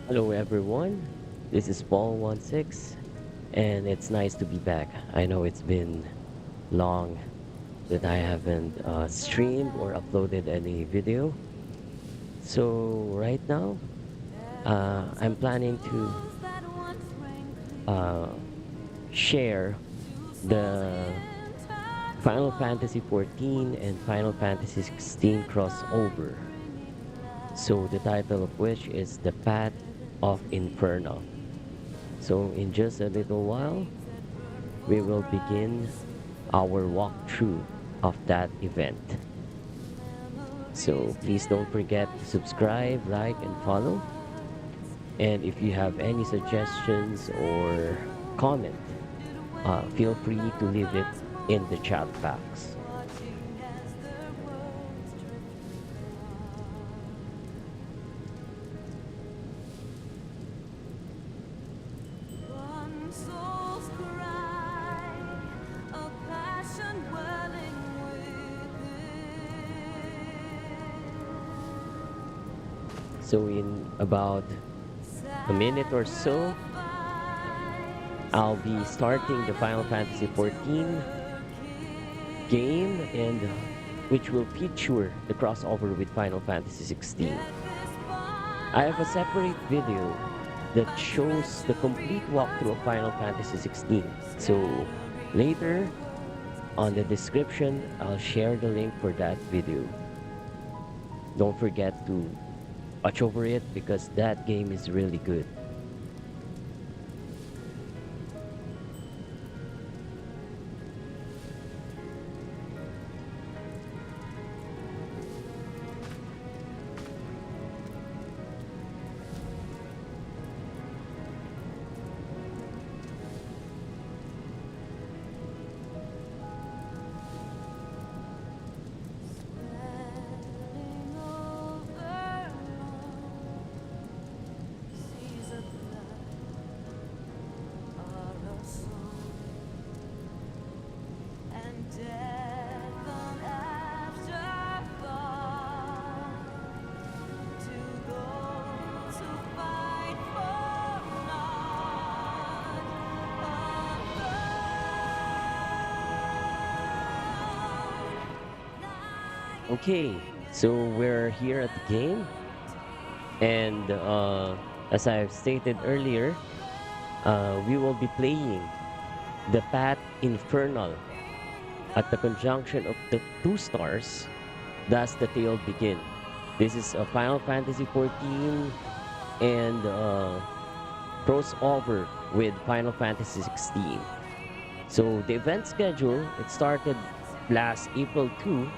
Hello everyone, this is Paul16 and it's nice to be back. I know it's been long that I haven't streamed or uploaded any video. So right now, I'm planning to uh, share the Final Fantasy 14 and Final Fantasy 16 crossover. So the title of which is The Path of Infernal. So in just a little while, we will begin our walkthrough of that event. So please don't forget to subscribe, like, and follow. And if you have any suggestions or comment, feel free to leave it in the chat box. So in about a minute or so, I'll be starting the Final Fantasy 14 game and which will feature the crossover with Final Fantasy 16. I have a separate video that shows the complete walkthrough of Final Fantasy 16. So later on the description, I'll share the link for that video. Don't forget to watch over it because that game is really good. Okay, so we're here at the game, and as I've stated earlier, we will be playing the Path Infernal at the conjunction of the two stars. Thus, the tale begin. This is a Final Fantasy 14 and crossover with Final Fantasy 16. So the event schedule, it started last April 2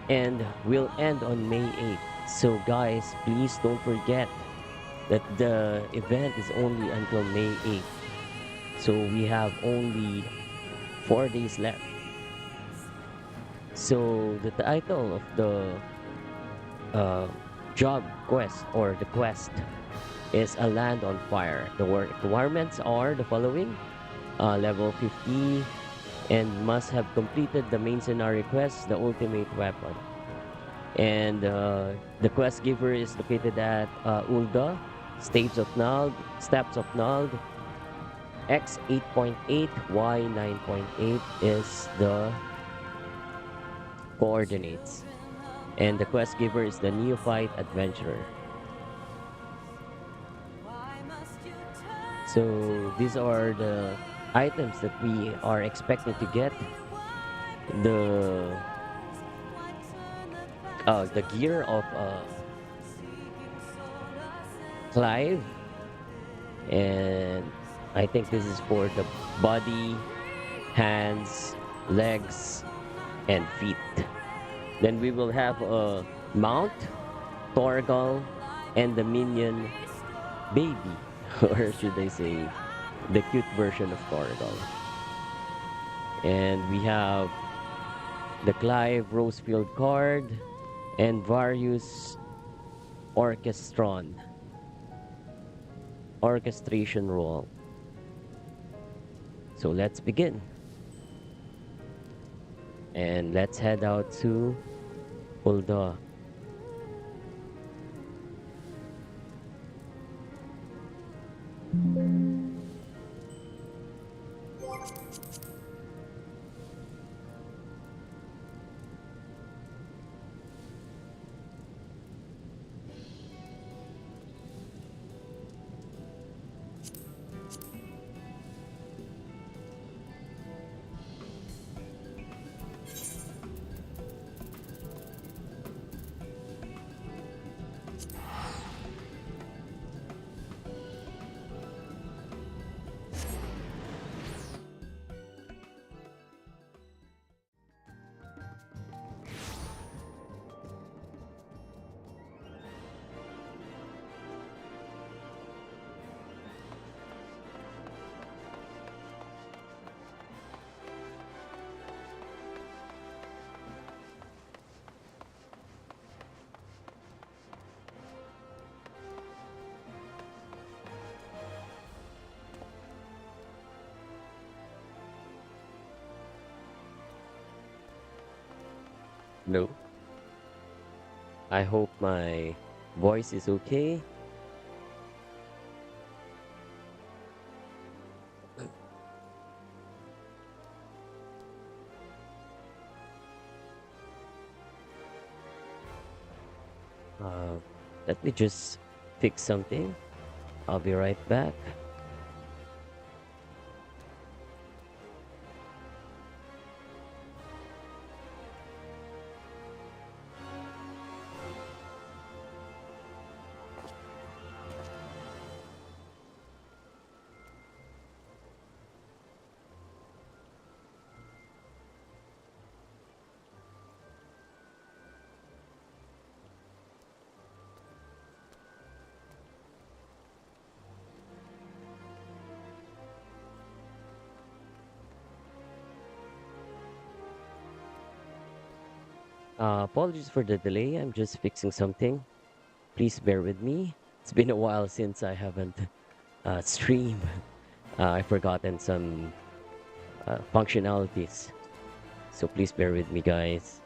and will end on May 8th. So guys, please don't forget that the event is only until May 8th. So we have only 4 days left. So the title of the job quest or the quest is A Land on Fire. The requirements are the following. Level 50 and must have completed the main scenario quest, the ultimate weapon. And the quest giver is located at Ulda, Steps of Nald, X 8.8, Y 9.8 is the coordinates. And the quest giver is the neophyte adventurer. So these are the items that we are expecting to get. The gear of Clive, and I think this is for the body, hands, legs, and feet. Then we will have a mount, Torgal, and the minion baby, or should I say, the cute version of Torgal. And we have the Clive Rosefield card and various orchestration role. So let's begin. And let's head out to Ulda. No. I hope my voice is okay. Uh, Let me just fix something. I'll be right back. Apologies for the delay. I'm just fixing something. Please bear with me. It's been a while since I haven't streamed. I've forgotten some functionalities. So please bear with me, guys.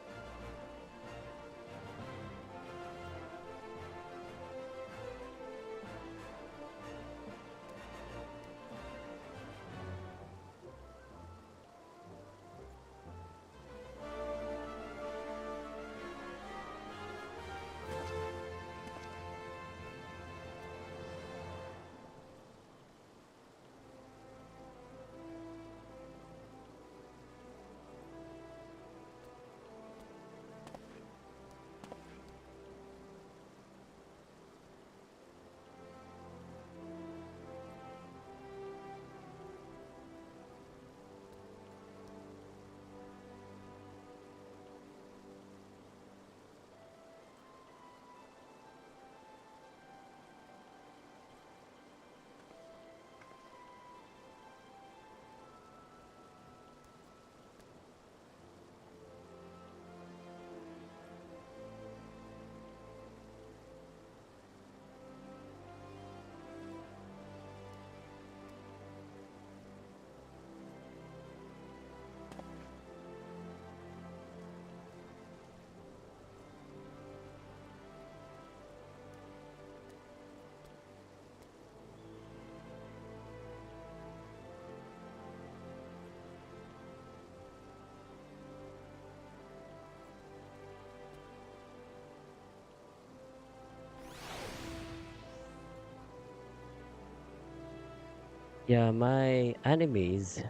Yeah, my animes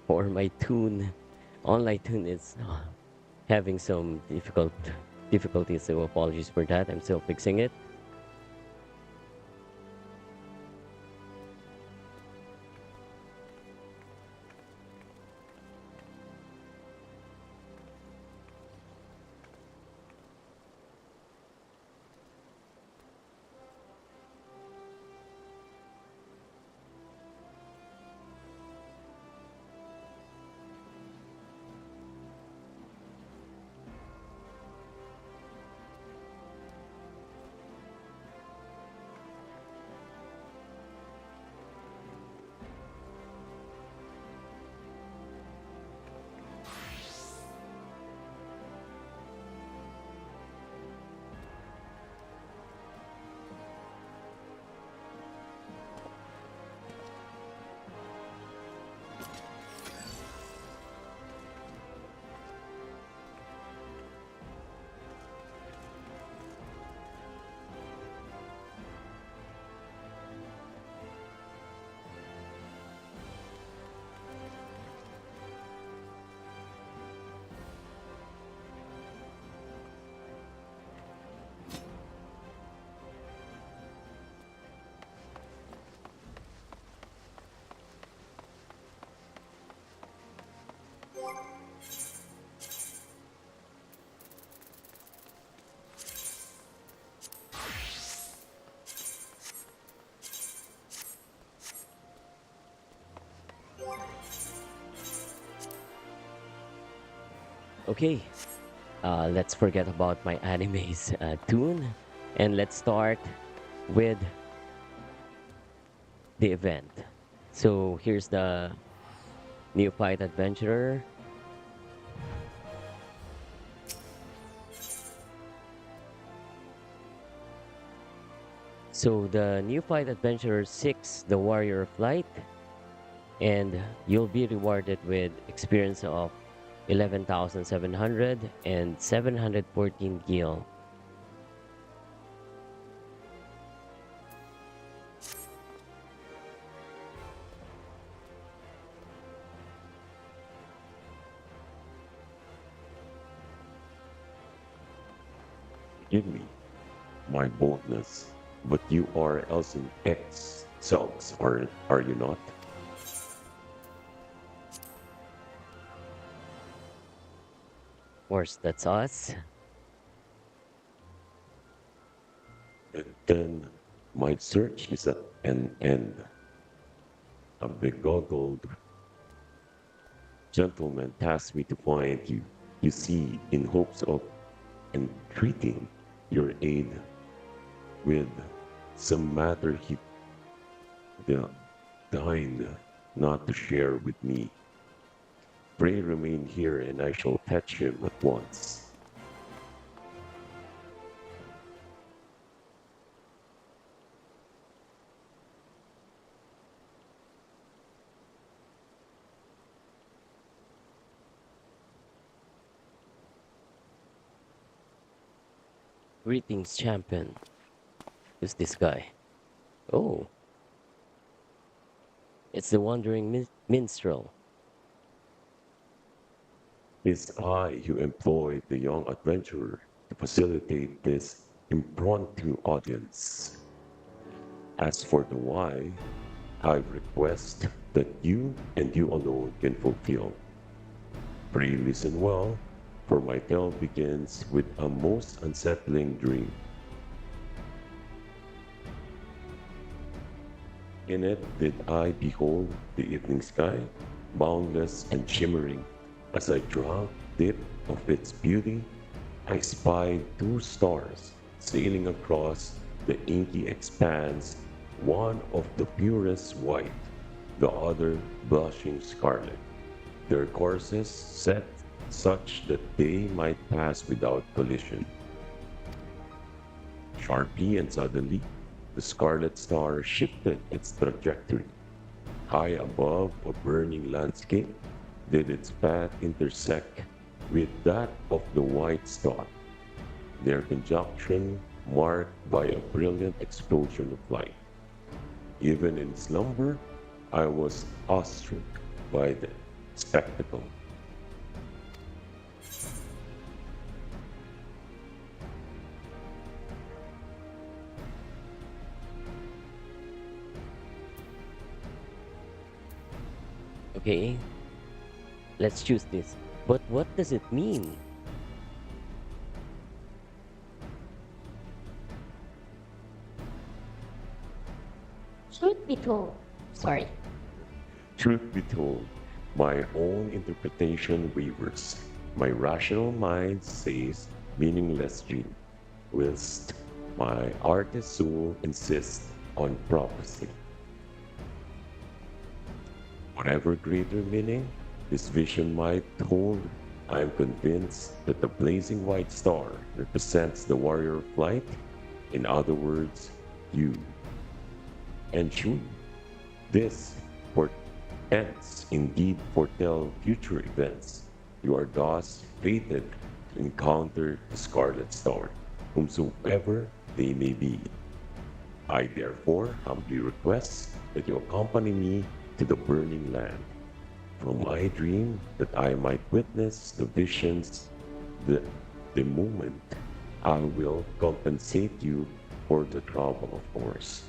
or my tune, online tune is having some difficulties. So apologies for that. I'm still fixing it. Okay, let's forget about my anime's tune and let's start with the event. So here's the Neophyte Adventurer. So the Neophyte Adventurer 6, the Warrior of Light, and you'll be rewarded with experience of 11,700 and 714 gil. Give me my boldness, but you are Elson X selves, are you not? Of course, that's us. And then my search is at an end. A begoggled gentleman tasked me to find you, you see, in hopes of entreating your aid with some matter he de- deigned not to share with me. Pray remain here, and I shall fetch him at once. Greetings, champion. Who's this guy? Oh, it's the wandering minstrel. It's I who employed the young adventurer to facilitate this impromptu audience. As for the why, I request that you and you alone can fulfill. Pray listen well, for my tale begins with a most unsettling dream. In it did I behold the evening sky, boundless and shimmering. As I drank deep of its beauty, I spied two stars sailing across the inky expanse, one of the purest white, the other blushing scarlet. Their courses set such that they might pass without collision. Sharply and suddenly, the scarlet star shifted its trajectory. High above a burning landscape did its path intersect with that of the white star, their conjunction marked by a brilliant explosion of light. Even in slumber, I was awestruck by the spectacle. Okay, let's choose this. But what does it mean? Truth be told, sorry. Truth be told, my own interpretation wavers. My rational mind says meaningless dream, whilst my artist soul insists on prophecy. Whatever greater meaning this vision might hold, I am convinced that the blazing white star represents the warrior of light, in other words, you. And should this portents indeed foretell future events, you are thus fated to encounter the scarlet star, whomsoever they may be. I therefore humbly request that you accompany me to the burning land, from my dream that I might witness the visions, the, the moment I will compensate you for the trouble, of course.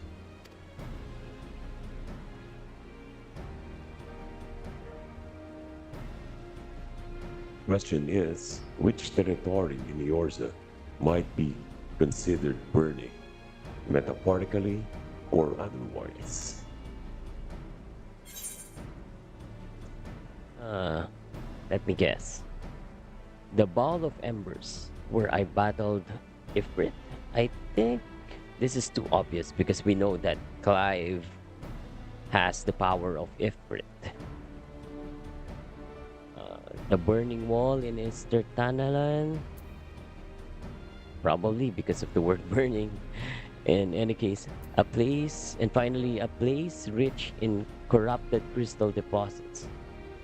Question is, which territory in Yorza might be considered burning, metaphorically or otherwise? Uh, Let me guess. The Ball of Embers, where I battled Ifrit. I think this is too obvious because we know that Clive has the power of Ifrit. The Burning Wall in Easter Tanalan, probably because of the word burning. In any case, a place, and finally, a place rich in corrupted crystal deposits.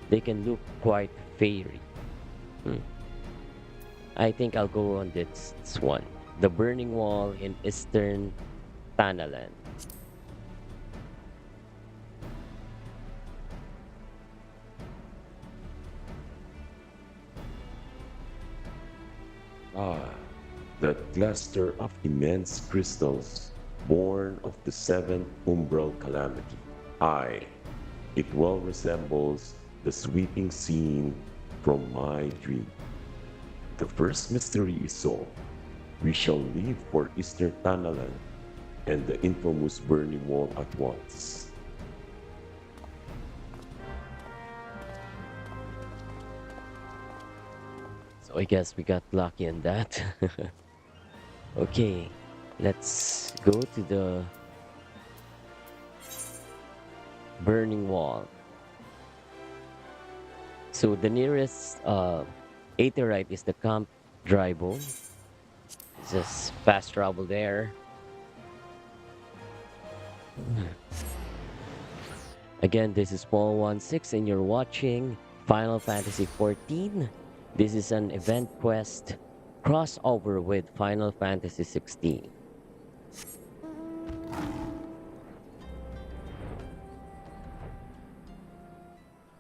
They can look quite fairy. Hmm. I think I'll go on this one. The Burning Wall in Eastern Tanalan. Ah, that cluster of immense crystals born of the seventh umbral calamity. Aye, it well resembles the sweeping scene from my dream. The first mystery is solved. We shall leave for Eastern Tanalan and the infamous burning wall at once. So I guess we got lucky on that. Okay, let's go to the Burning Wall. So the nearest Aetherite is the Camp Drybo. It's just fast travel there. Again, this is Paul16 and you're watching Final Fantasy XIV. This is an event quest crossover with Final Fantasy 16.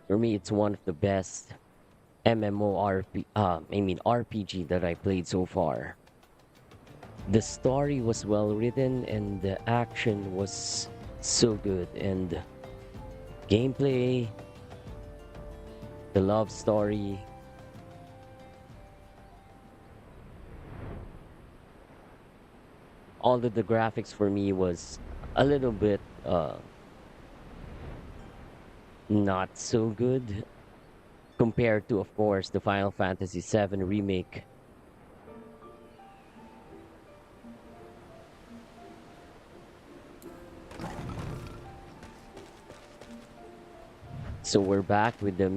For me, it's one of the best RPG that I played so far. The story was well written and the action was so good, and gameplay, the love story, all of the graphics for me was a little bit not so good compared to, of course, the Final Fantasy VII remake. So we're back with the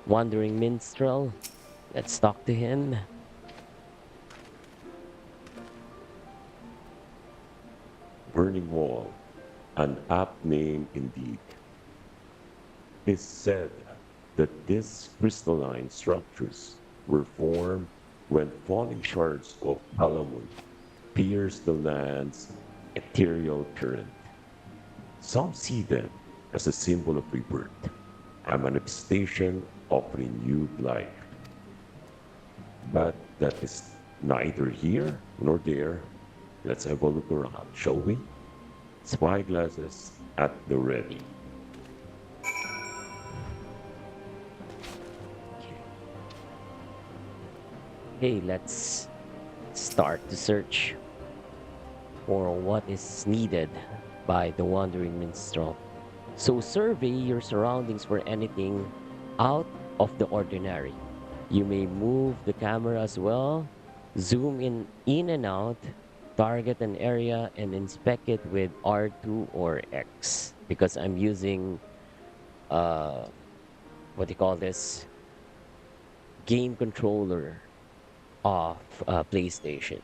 Wandering Minstrel. Let's talk to him. Burning Wall, an apt name indeed. It's said that these crystalline structures were formed when falling shards of Palamon pierced the land's ethereal current. Some see them as a symbol of rebirth, a manifestation of renewed life. But that is neither here nor there. Let's have a look around, shall we? Spyglasses at the ready. Hey, let's start the search for what is needed by the Wandering Minstrel. So survey your surroundings for anything out of the ordinary. You may move the camera as well, zoom in and out, target an area and inspect it with R2 or X, because I'm using what do you call this, game controller of PlayStation.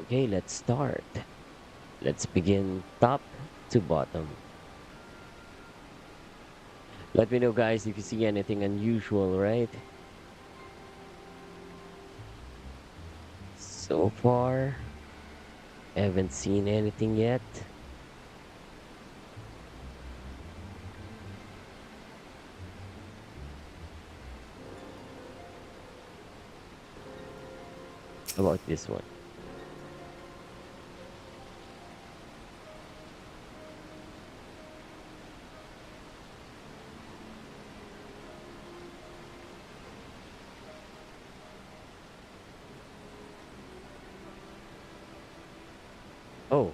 Okay, let's start. Let's begin top to bottom. Let me know, guys, if you see anything unusual, right? So far, haven't seen anything yet. How about this one? Oh,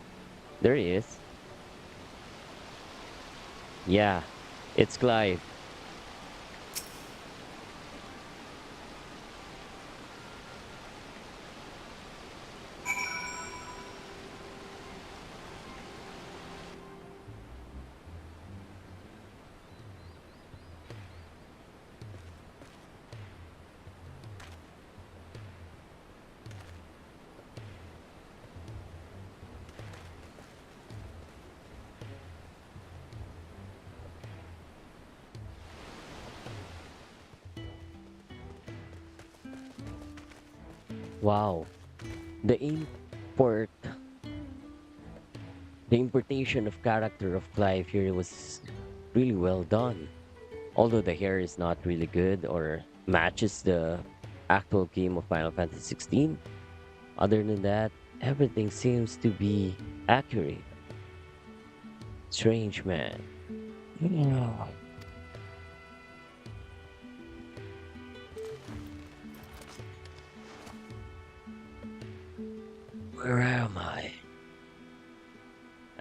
there he is. Yeah, it's Clive. Wow. The import the importation of character of Clive here was really well done. Although the hair is not really good or matches the actual game of Final Fantasy 16, other than that, everything seems to be accurate. Strange man. Yeah. Where am I?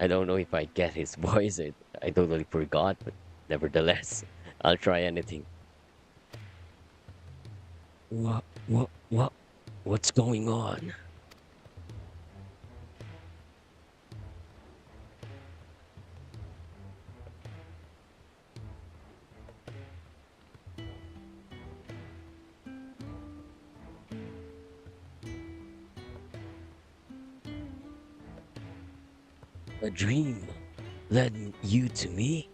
I don't know if I get his voice. I totally forgot, but nevertheless, I'll try anything. What, what's going on? A dream led you to me?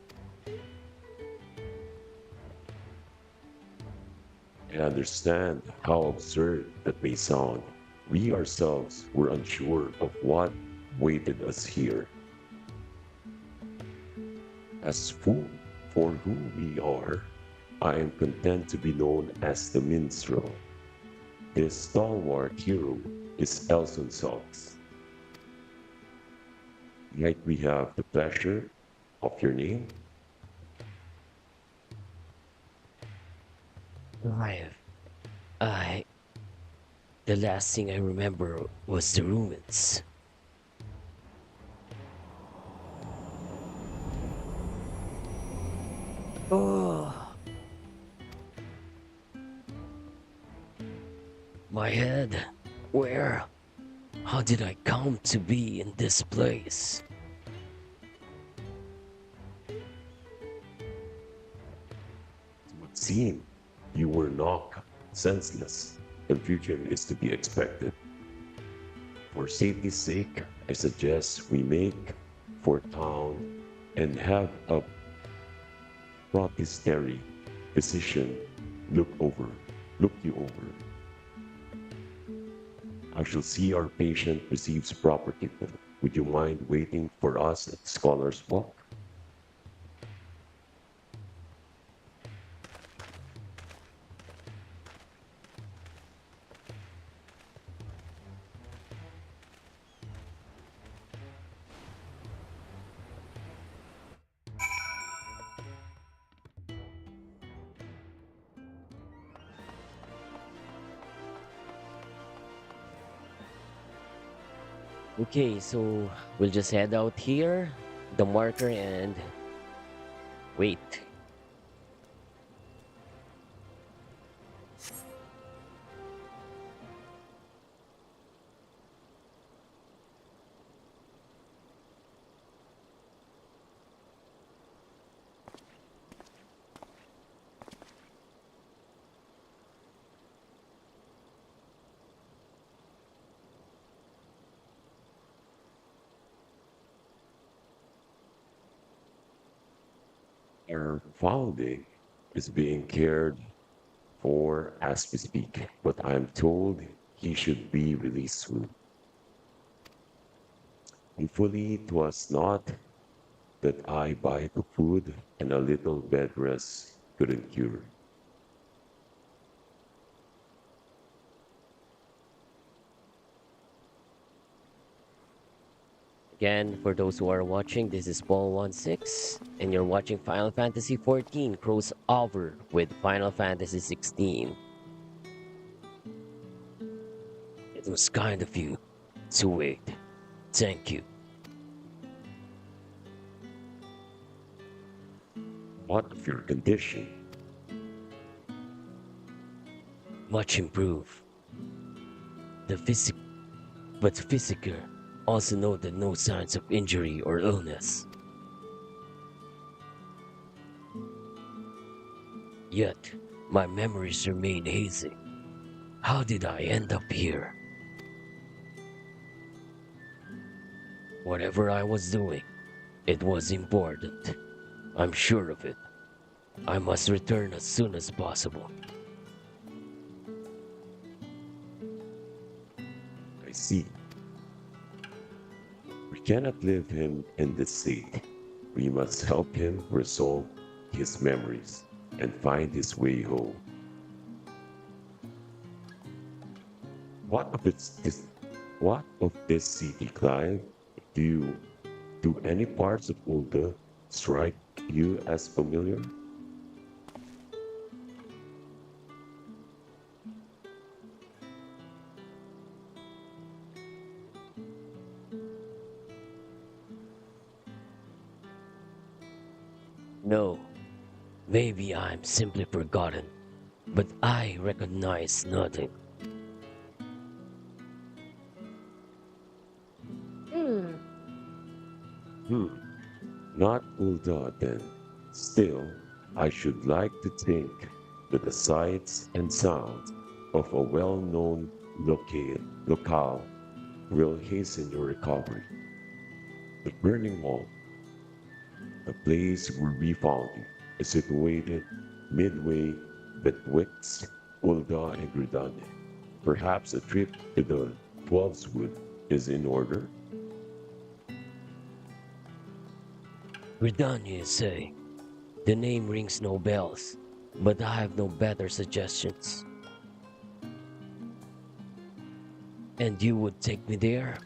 I understand how absurd that may sound. We ourselves were unsure of what waited us here. As for who we are, I am content to be known as the minstrel. This stalwart hero is Elson Sox. Might we have the pleasure of your name? Life. I. The last thing I remember was the ruins. Oh, my head. Where? How did I come to be in this place? It would seem you were knocked senseless. Confusion is to be expected. For safety's sake, I suggest we make for town and have a proprietary physician look over, look you over. I shall see our patient receives proper treatment. Would you mind waiting for us at Scholar's Walk? Okay, so we'll just head out here, the marker, and wait. Our founding is being cared for as we speak, but I'm told he should be released soon. Thankfully, 'twas not that I buy the food and a little bed rest couldn't cure. Again, for those who are watching, this is Paul16, and you're watching Final Fantasy XIV crossover with Final Fantasy 16. It was kind of you to wait. Thank you. What of your condition? Much improved. The physic, but physical. Also note that no signs of injury or illness. Yet, my memories remain hazy. How did I end up here? Whatever I was doing, it was important. I'm sure of it. I must return as soon as possible. I see. We cannot leave him in this state. We must help him resolve his memories and find his way home. What of what of this city, Clive? Do any parts of Ulta strike you as familiar? No, maybe I'm simply forgotten, but I recognize nothing. Hmm. Hmm, not Ulta then. Still, I should like to think that the sights and sounds of a well-known locale will hasten your recovery. The Burning Mall, the place where we found you, is situated midway betwixt Ulda and Gridane. Perhaps a trip to the Twelves Wood is in order. Redania say, the name rings no bells, but I have no better suggestions. And you would take me there?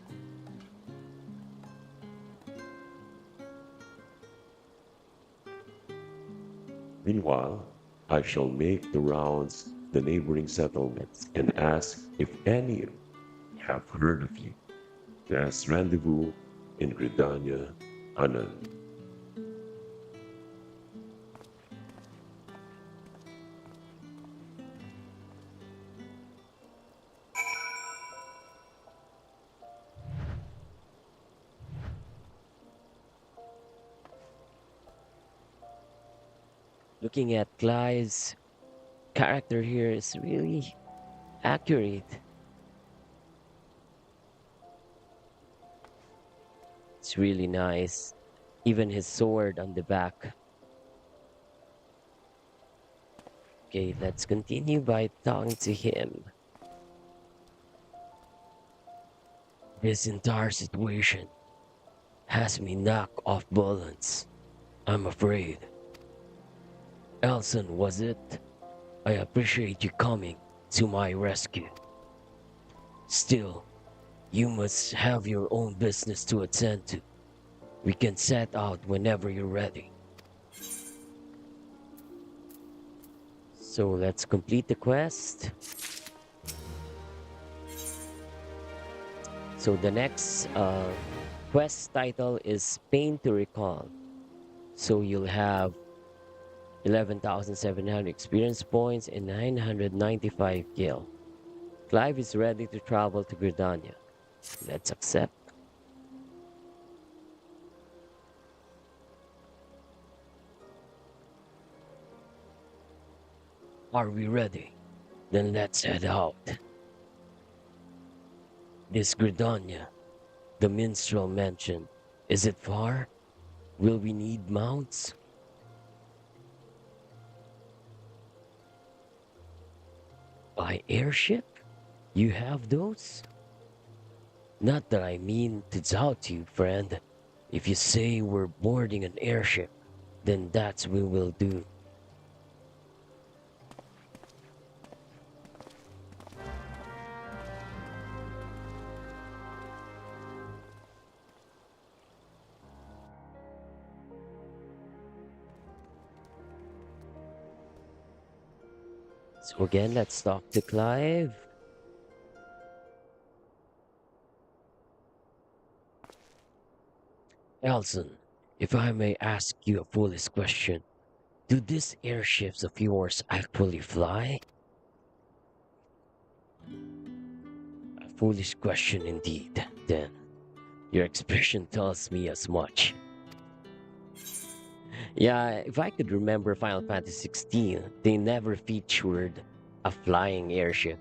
Meanwhile, I shall make the rounds to the neighboring settlements and ask if any have heard of you. There's rendezvous in Gridania, Anan. Looking at Clive's character here is really accurate. It's really nice. Even his sword on the back. Okay, let's continue by talking to him. This entire situation has me knocked off balance. I'm afraid. Elson, was it? I appreciate you coming to my rescue. Still, you must have your own business to attend to. We can set out whenever you're ready. So let's complete the quest. So the next quest title is Pain to Recall. So you'll have 11,700 experience points and 995 gil. Clive is ready to travel to Gridania. Let's accept. Are we ready? Then let's head out. This Gridania, the minstrel mentioned, is it far? Will we need mounts? By airship? You have those? Not that I mean to doubt you, friend. If you say we're boarding an airship, then that's what we'll do. So again, let's talk to Clive. Elson, if I may ask you a foolish question, do these airships of yours actually fly? A foolish question indeed, then. Your expression tells me as much. Yeah, if I could remember Final Fantasy 16, they never featured a flying airship.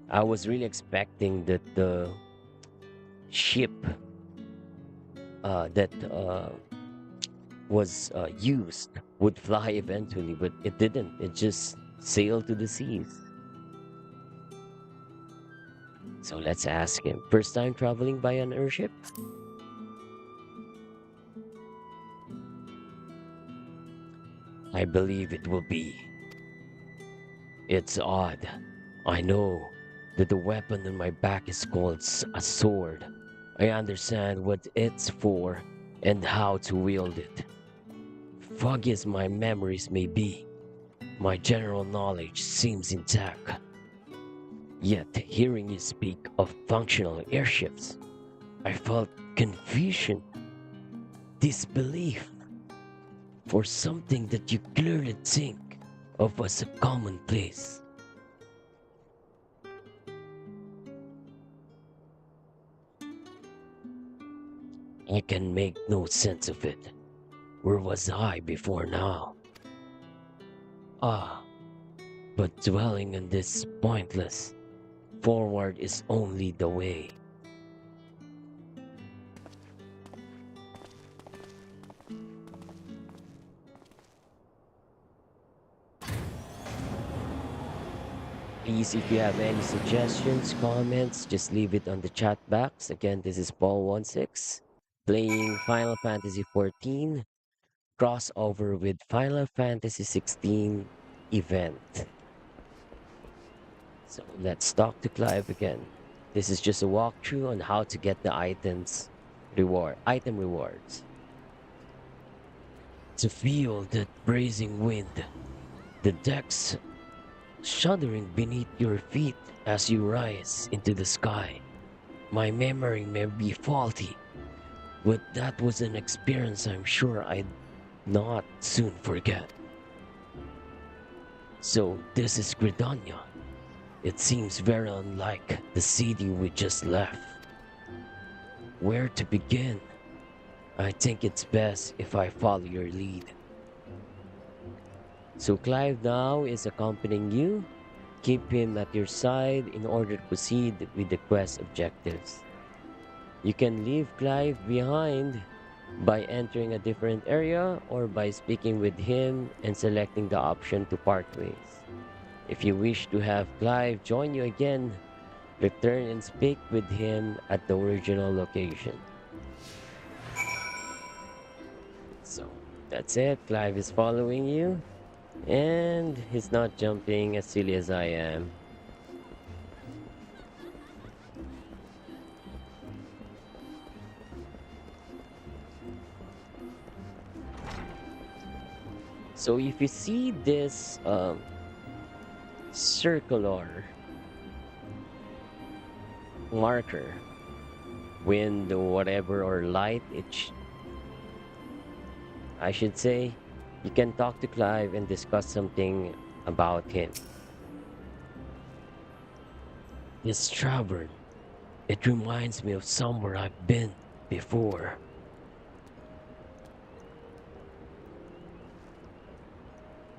I was really expecting that the ship that was used would fly eventually, but it didn't. It just sailed to the seas. So let's ask him. First time traveling by an airship? I believe it will be. It's odd. I know that the weapon on my back is called a sword. I understand what it's for and how to wield it. Foggy as my memories may be, my general knowledge seems intact. Yet, hearing you speak of functional airships, I felt confusion, disbelief for something that you clearly think of as a commonplace. I can make no sense of it. Where was I before now? Ah, but dwelling on this is pointless. Forward is only the way. Please, if you have any suggestions, comments, just leave it on the chat box. Again, this is Paul16 playing Final Fantasy XIV crossover with Final Fantasy XVI event. So let's talk to Clive again. This is just a walkthrough on how to get the item rewards. To feel that bracing wind, the decks shuddering beneath your feet as you rise into the sky. My memory may be faulty, but that was an experience I'm sure I'd not soon forget. So this is Gridania. It seems very unlike the city we just left. Where to begin? I think it's best if I follow your lead. So Clive now is accompanying you. Keep him at your side in order to proceed with the quest objectives. You can leave Clive behind by entering a different area or by speaking with him and selecting the option to part ways. If you wish to have Clive join you again, return and speak with him at the original location. So that's it. Clive is following you. And he's not jumping as silly as I am. So if you see this circular marker, wind or whatever, or light, I should say, you can talk to Clive and discuss something about him. This tavern, it reminds me of somewhere I've been before.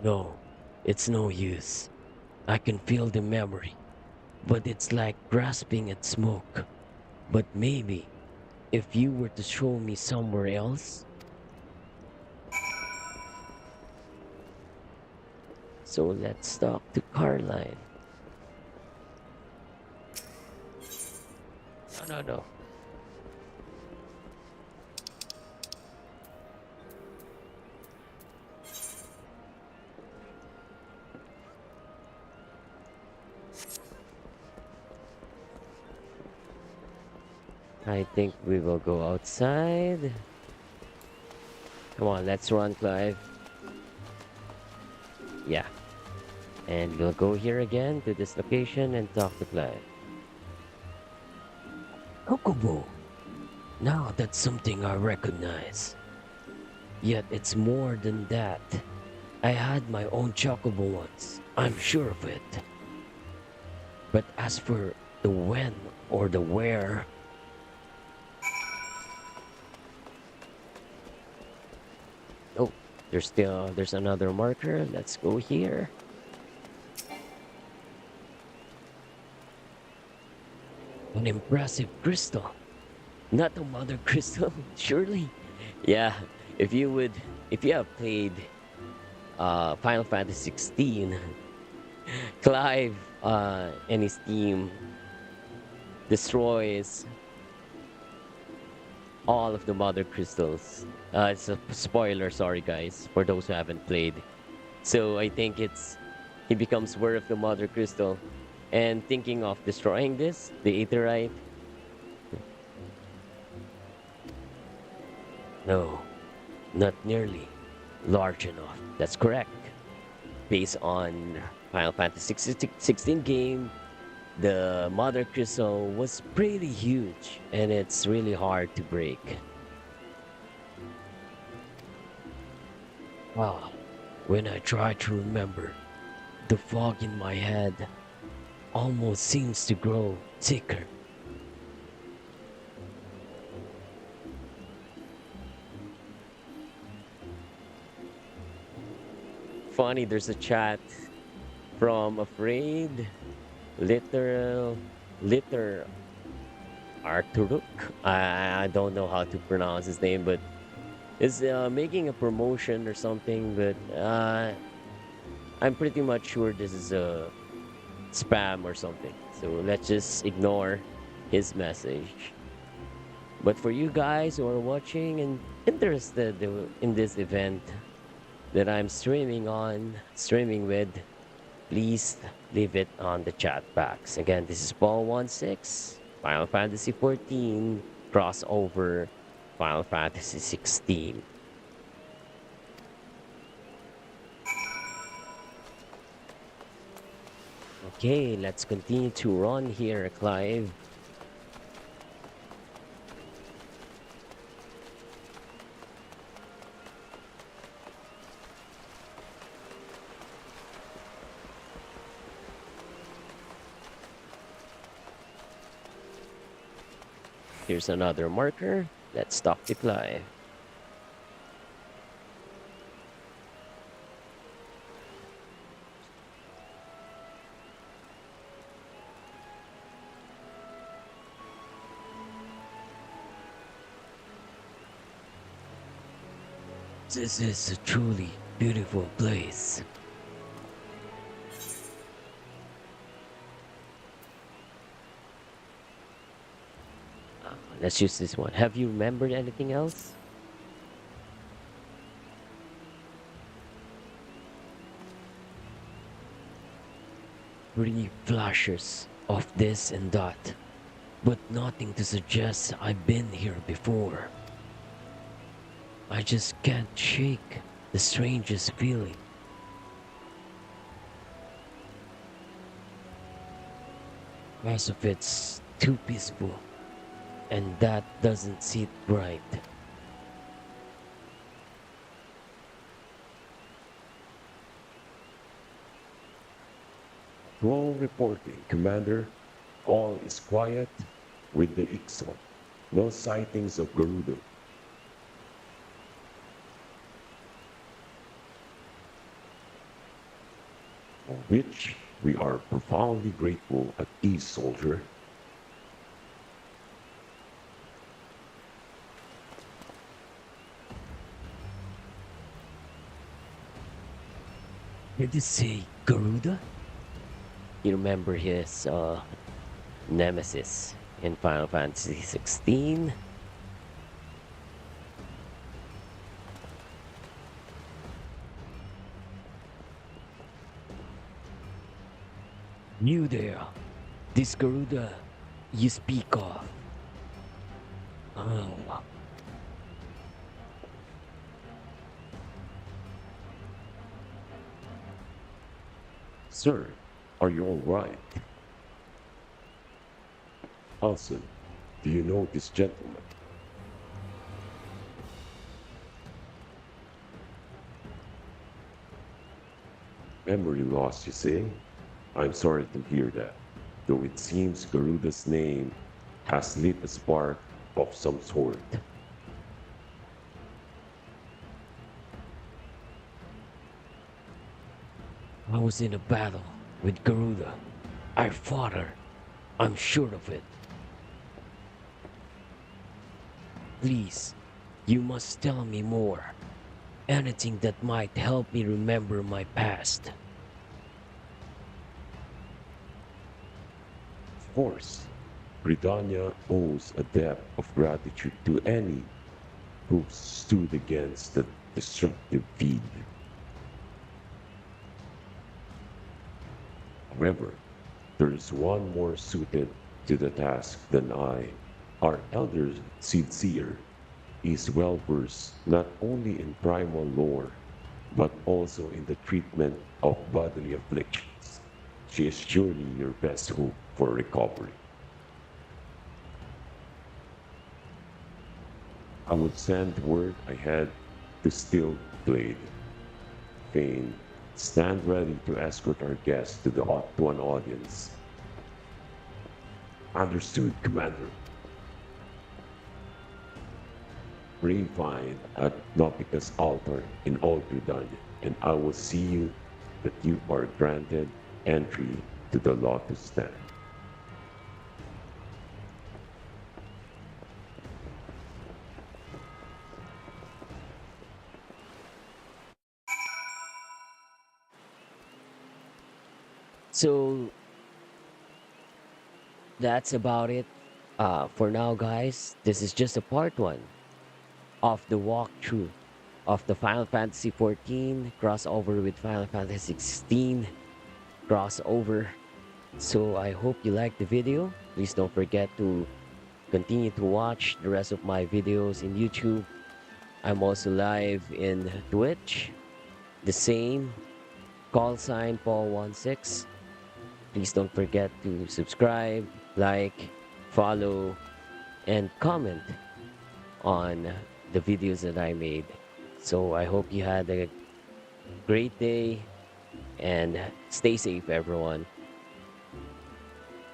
No, it's no use. I can feel the memory, but it's like grasping at smoke. But maybe, if you were to show me somewhere else. So let's talk to Carline. No. I think we will go outside. Come on, let's run, Clive. Yeah. And we'll go here again to this location and talk to Clive. Kokobo! Now that's something I recognize. Yet it's more than that. I had my own chocobo once. I'm sure of it. But as for the when or the where, oh, there's another marker. Let's go here. An impressive crystal. Not a mother crystal, surely. Yeah, if you have played Final Fantasy XVI, Clive and his team destroys all of the mother crystals. It's a spoiler, sorry guys, for those who haven't played. So I think he becomes aware of the mother crystal and thinking of destroying this, the aetherite. No, not nearly large enough. That's correct. Based on Final Fantasy 16 game, the mother crystal was pretty huge and it's really hard to break. Wow. When I try to remember, the fog in my head almost seems to grow thicker. Funny, there's a chat from Afraid, Litter Arturuk. I don't know how to pronounce his name, but is making a promotion or something. But I'm pretty much sure this is a spam or something. So let's just ignore his message. But for you guys who are watching and interested in this event that I'm streaming with, please leave it on the chat box. Again, this is Paul16, Final Fantasy 14, crossover Final Fantasy 16. Okay, let's continue to run here, Clive. Here's another marker. Let's stop the Clive. This is a truly beautiful place. Let's use this one. Have you remembered anything else? Brief flashes of this and that, but nothing to suggest I've been here before. I just can't shake the strangest feeling. As if it's too peaceful, and that doesn't sit right. Wrong reporting, Commander. All is quiet with the Ixo. No sightings of Garuda. For which we are profoundly grateful at ease, soldier. Did you say Garuda? You remember his nemesis in Final Fantasy 16? You there, this Garuda you speak of. Oh. Sir, are you all right? Alson, do you know this gentleman? Memory loss, you say? I'm sorry to hear that, though it seems Garuda's name has lit a spark of some sort. I was in a battle with Garuda. I fought her. I'm sure of it. Please, you must tell me more. Anything that might help me remember my past. Of course, Britannia owes a debt of gratitude to any who stood against the destructive feed. However, there is one more suited to the task than I. Our elder seed seer is well versed not only in primal lore, but also in the treatment of bodily afflictions. She is surely your best hope for recovery. I would send word ahead to Still Blade. Fane, stand ready to escort our guests to an audience. Understood, Commander. Bring fine at Nopicus altar in Olgridon, and I will see you that you are granted entry to the Lotus Den. So that's about it for now, guys. This is just a part one of the walkthrough of the Final Fantasy XIV crossover with Final Fantasy XVI crossover. So I hope you liked the video. Please don't forget to continue to watch the rest of my videos in YouTube. I'm also live in Twitch. The same call sign Paul16. Please don't forget to subscribe, like, follow, and comment on the videos that I made. So I hope you had a great day and stay safe, everyone.